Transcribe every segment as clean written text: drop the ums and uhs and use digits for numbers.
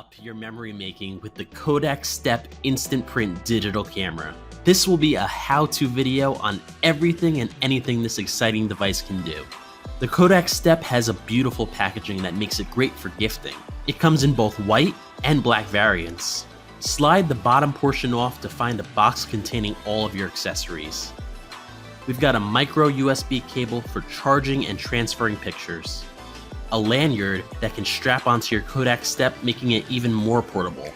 up your memory making with the Kodak Step Instant Print digital camera. This will be a how-to video on everything and anything this exciting device can do. The Kodak Step has a beautiful packaging that makes it great for gifting. It comes in both white and black variants. Slide the bottom portion off to find a box containing all of your accessories. We've got a micro USB cable for charging and transferring pictures, a lanyard that can strap onto your Kodak Step, making it even more portable.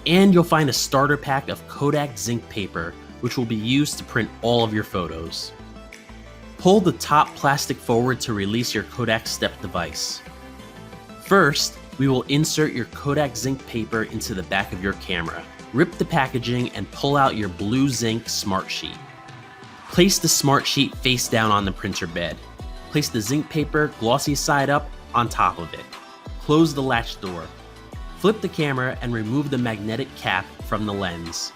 And you'll find a starter pack of Kodak zinc paper, which will be used to print all of your photos. Pull the top plastic forward to release your Kodak Step device. First, we will insert your Kodak zinc paper into the back of your camera. Rip the packaging and pull out your blue zinc smart sheet. Place the smart sheet face down on the printer bed. Place the zinc paper glossy side up on top of it. Close the latch door. Flip the camera and remove the magnetic cap from the lens.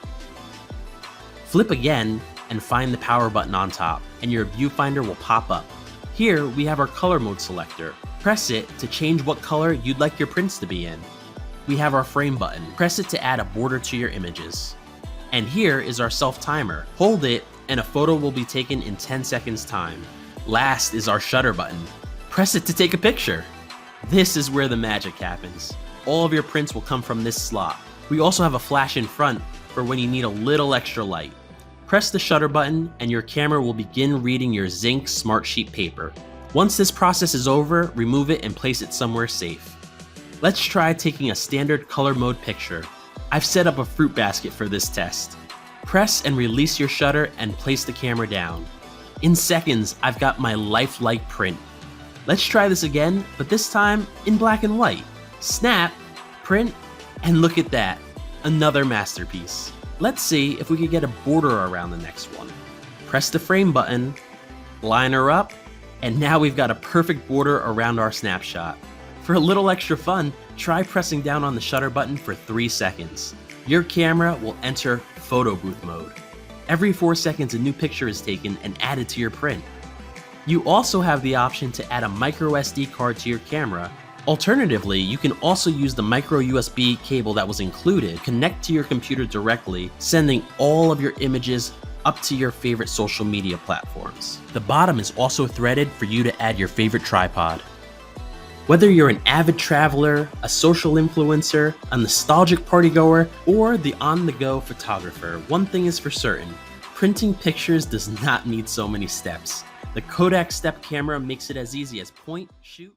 Flip again and find the power button on top, and your viewfinder will pop up. Here we have our color mode selector. Press it to change what color you'd like your prints to be in. We have our frame button. Press it to add a border to your images. And here is our self timer. Hold it and a photo will be taken in 10 seconds time. Last is our shutter button. Press it to take a picture. This is where the magic happens. All of your prints will come from this slot. We also have a flash in front for when you need a little extra light. Press the shutter button and your camera will begin reading your zinc smart sheet paper. Once this process is over, remove it and place it somewhere safe. Let's try taking a standard color mode picture. I've set up a fruit basket for this test. Press and release your shutter and place the camera down. In seconds, I've got my lifelike print. Let's try this again, but this time in black and white. Snap, print, and look at that, another masterpiece. Let's see if we could get a border around the next one. Press the frame button, line her up, and now we've got a perfect border around our snapshot. For a little extra fun, try pressing down on the shutter button for 3 seconds. Your camera will enter photo booth mode. Every 4 seconds, a new picture is taken and added to your print. You also have the option to add a micro SD card to your camera. Alternatively, you can also use the micro USB cable that was included, connect to your computer directly, sending all of your images up to your favorite social media platforms. The bottom is also threaded for you to add your favorite tripod. Whether you're an avid traveler, a social influencer, a nostalgic partygoer, or the on-the-go photographer, one thing is for certain, printing pictures does not need so many steps. The Kodak Step camera makes it as easy as point, shoot.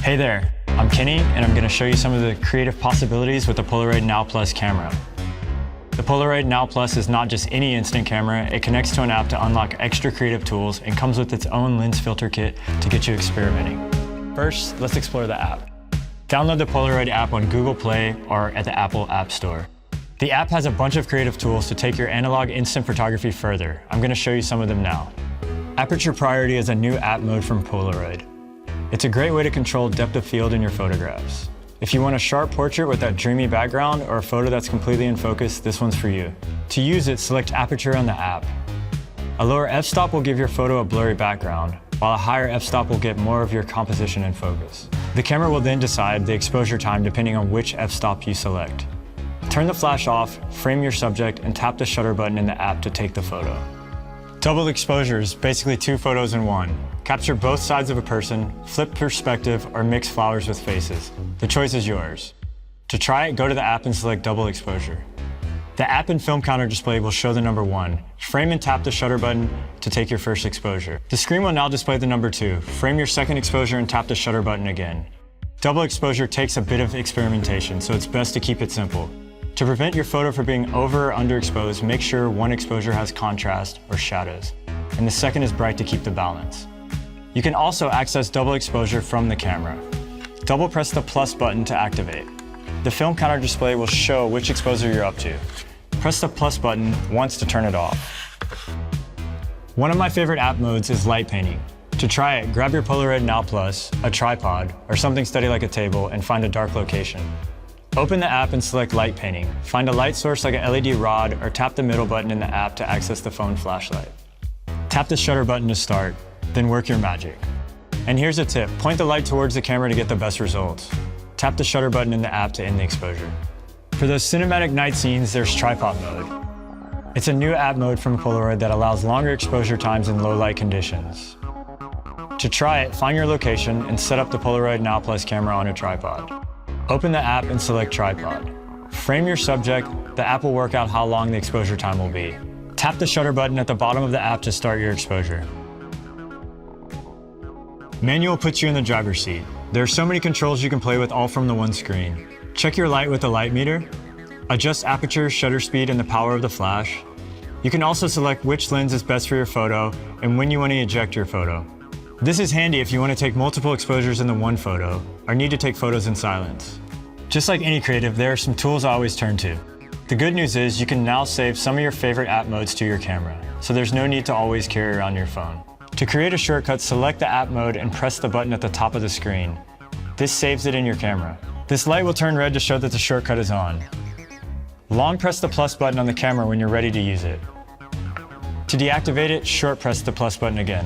Hey there, I'm Kenny, and I'm going to show you some of the creative possibilities with the Polaroid Now Plus camera. The Polaroid Now Plus is not just any instant camera, it connects to an app to unlock extra creative tools and comes with its own lens filter kit to get you experimenting. First, let's explore the app. Download the Polaroid app on Google Play or at the Apple App Store. The app has a bunch of creative tools to take your analog instant photography further. I'm going to show you some of them now. Aperture Priority is a new app mode from Polaroid. It's a great way to control depth of field in your photographs. If you want a sharp portrait with that dreamy background or a photo that's completely in focus, this one's for you. To use it, select Aperture on the app. A lower f-stop will give your photo a blurry background, while a higher f-stop will get more of your composition in focus. The camera will then decide the exposure time depending on which f-stop you select. Turn the flash off, frame your subject, and tap the shutter button in the app to take the photo. Double exposure is basically 2 photos in one. Capture both sides of a person, flip perspective, or mix flowers with faces. The choice is yours. To try it, go to the app and select double exposure. The app and film counter display will show the number 1. Frame and tap the shutter button to take your first exposure. The screen will now display the number 2. Frame your second exposure and tap the shutter button again. Double exposure takes a bit of experimentation, so it's best to keep it simple. To prevent your photo from being over or underexposed, make sure one exposure has contrast or shadows, and the second is bright to keep the balance. You can also access double exposure from the camera. Double press the plus button to activate. The film counter display will show which exposure you're up to. Press the plus button once to turn it off. One of my favorite app modes is light painting. To try it, grab your Polaroid Now Plus, a tripod, or something steady like a table, and find a dark location. Open the app and select light painting. Find a light source like an LED rod or tap the middle button in the app to access the phone flashlight. Tap the shutter button to start. then work your magic. And here's a tip, point the light towards the camera to get the best results. Tap the shutter button in the app to end the exposure. For those cinematic night scenes, there's tripod mode. It's a new app mode from Polaroid that allows longer exposure times in low light conditions. To try it, find your location and set up the Polaroid Now Plus camera on a tripod. Open the app and select tripod. Frame your subject, the app will work out how long the exposure time will be. Tap the shutter button at the bottom of the app to start your exposure. Manual puts you in the driver's seat. There are so many controls you can play with all from the one screen. Check your light with the light meter. Adjust aperture, shutter speed, and the power of the flash. You can also select which lens is best for your photo and when you want to eject your photo. This is handy if you want to take multiple exposures in the one photo or need to take photos in silence. Just like any creative, there are some tools I always turn to. The good news is you can now save some of your favorite app modes to your camera, so there's no need to always carry around your phone. To create a shortcut, select the app mode and press the button at the top of the screen. This saves it in your camera. This light will turn red to show that the shortcut is on. Long press the plus button on the camera when you're ready to use it. To deactivate it, short press the plus button again.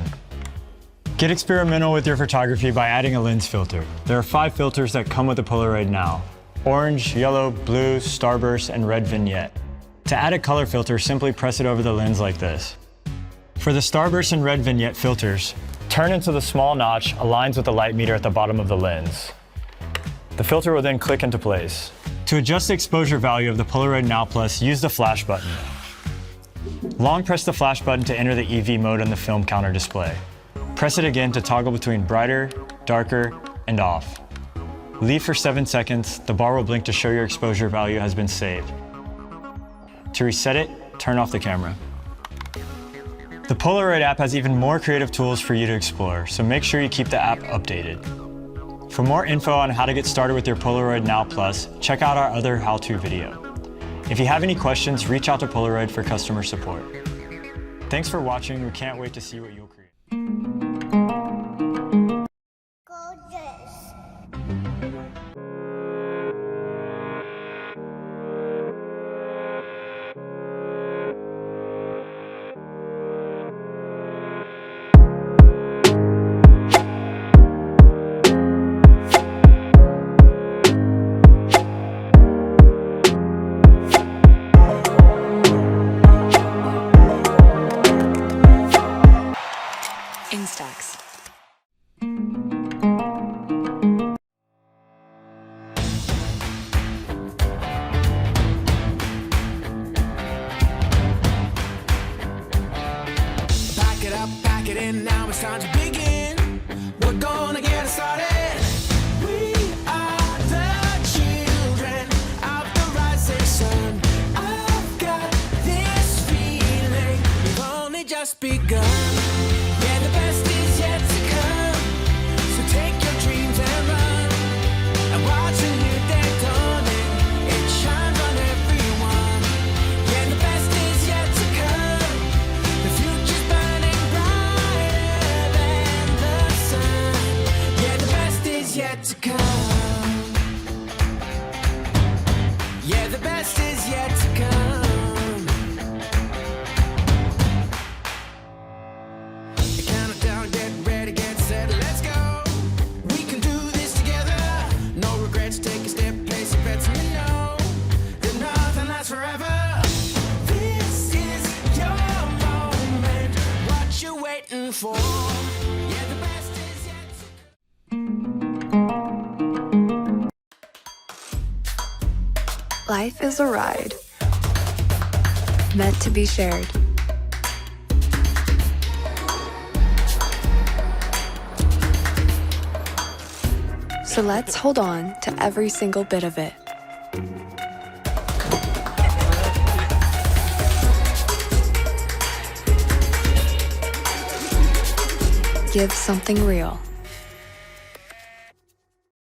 Get experimental with your photography by adding a lens filter. There are 5 filters that come with the Polaroid Now: orange, yellow, blue, starburst, and red vignette. To add a color filter, simply press it over the lens like this. For the starburst and red vignette filters, turn until the small notch aligns with the light meter at the bottom of the lens. The filter will then click into place. To adjust the exposure value of the Polaroid Now Plus, use the flash button. Long press the flash button to enter the EV mode on the film counter display. Press it again to toggle between brighter, darker, and off. Leave for 7 seconds, the bar will blink to show your exposure value has been saved. To reset it, turn off the camera. The Polaroid app has even more creative tools for you to explore, so make sure you keep the app updated. For more info on how to get started with your Polaroid Now Plus, check out our other how-to video. If you have any questions, reach out to Polaroid for customer support. Thanks for watching, we can't wait to see what you'll create. Stacks. Pack it up, pack it in, now it's time to begin. We're gonna get it started. We are the children of the rising sun. I've got this feeling we've only just begun. Yeah, the best is yet to come. So take your dreams and run. And watch a new day dawning. It shines on everyone. Yeah, the best is yet to come. The future's burning brighter than the sun. Yeah, the best is yet to come. Yeah, the best is yet to come. Countdown, get ready, get set, let's go. We can do this together. No regrets, take a step, place your bets, and you know that nothing lasts forever. This is your moment. What you waiting for? Yeah, the best is yet to. Life is a ride, meant to be shared. So let's hold on to every single bit of it. Give something real